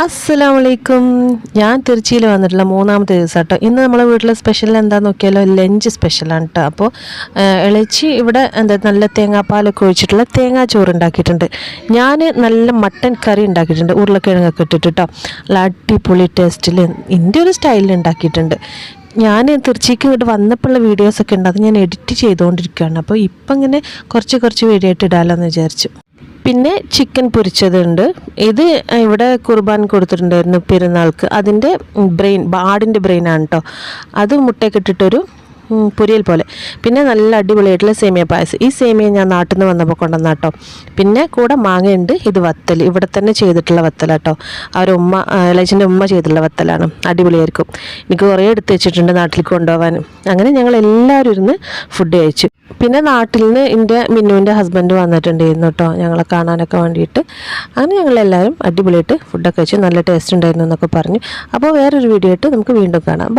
അസ്സലാമലൈക്കും. ഞാൻ തിരുച്ചിയിൽ വന്നിട്ടുള്ള മൂന്നാമത്തെ ദിവസം കേട്ടോ. ഇന്ന് നമ്മളെ വീട്ടിലെ സ്പെഷ്യൽ എന്താണെന്ന് നോക്കിയാലോ, ലഞ്ച് സ്പെഷ്യലാണ് കേട്ടോ. അപ്പോൾ ഇളച്ചി ഇവിടെ നല്ല തേങ്ങാപ്പാലൊക്കെ ഒഴിച്ചിട്ടുള്ള തേങ്ങാ ചോറ് ഉണ്ടാക്കിയിട്ടുണ്ട്. ഞാൻ നല്ല മട്ടൻ കറി ഉണ്ടാക്കിയിട്ടുണ്ട്, ഉരുളക്കിഴങ്ങൊക്കെ ഇട്ടിട്ട് കേട്ടോ. നല്ല അടിപൊളി ടേസ്റ്റിൽ ഇന്ത്യ ഒരു സ്റ്റൈലിൽ ഉണ്ടാക്കിയിട്ടുണ്ട്. ഞാൻ തിരുച്ചിക്ക് ഇങ്ങോട്ട് വന്നപ്പോഴുള്ള വീഡിയോസൊക്കെ ഉണ്ട്, അത് ഞാൻ എഡിറ്റ് ചെയ്തുകൊണ്ടിരിക്കുകയാണ്. അപ്പോൾ ഇപ്പം ഇങ്ങനെ കുറച്ച് വീഡിയോ ആയിട്ട് ഇടാമല്ലോ എന്ന് വിചാരിച്ചു. പിന്നെ ചിക്കൻ പൊരിച്ചതുണ്ട്. ഇത് ഇവിടെ കുർബാൻ കൊടുത്തിട്ടുണ്ടായിരുന്നു പെരുന്നാൾക്ക്. അതിൻ്റെ ആടിൻ്റെ ബ്രെയിനാണ് കേട്ടോ. അത് മുട്ടയൊക്കെ ഇട്ടിട്ടൊരു പൊരിയൽ പോലെ. പിന്നെ നല്ല അടിപൊളിയായിട്ടുള്ള സേമിയ പായസം. ഈ സേമിയ ഞാൻ നാട്ടിൽ നിന്ന് വന്നപ്പോൾ കൊണ്ടുവന്ന കേട്ടോ. പിന്നെ കൂടെ മാങ്ങയുണ്ട്. ഇത് വത്തൽ, ഇവിടെ തന്നെ ചെയ്തിട്ടുള്ള വത്തലാട്ടോ. ഇളച്ചിൻ്റെ ഉമ്മ ചെയ്തിട്ടുള്ള വത്തലാണ്. അടിപൊളിയായിരിക്കും. എനിക്ക് കുറേ എടുത്ത് വെച്ചിട്ടുണ്ട് നാട്ടിലേക്ക് കൊണ്ടുപോകാനും. അങ്ങനെ ഞങ്ങൾ എല്ലാവരും ഇരുന്ന് ഫുഡ് കഴിച്ചു. പിന്നെ നാട്ടിൽ നിന്ന് എൻ്റെ മിന്നുവിൻ്റെ ഹസ്ബൻഡ് വന്നിട്ടുണ്ടായിരുന്നു കേട്ടോ, ഞങ്ങളെ കാണാനൊക്കെ വേണ്ടിയിട്ട്. അങ്ങനെ ഞങ്ങളെല്ലാവരും അടിപൊളിയായിട്ട് ഫുഡൊക്കെ കഴിച്ചു. നല്ല ടേസ്റ്റ് ഉണ്ടായിരുന്നു എന്നൊക്കെ പറഞ്ഞു. അപ്പോൾ വേറൊരു വീഡിയോ ആയിട്ട് നമുക്ക് വീണ്ടും കാണാം.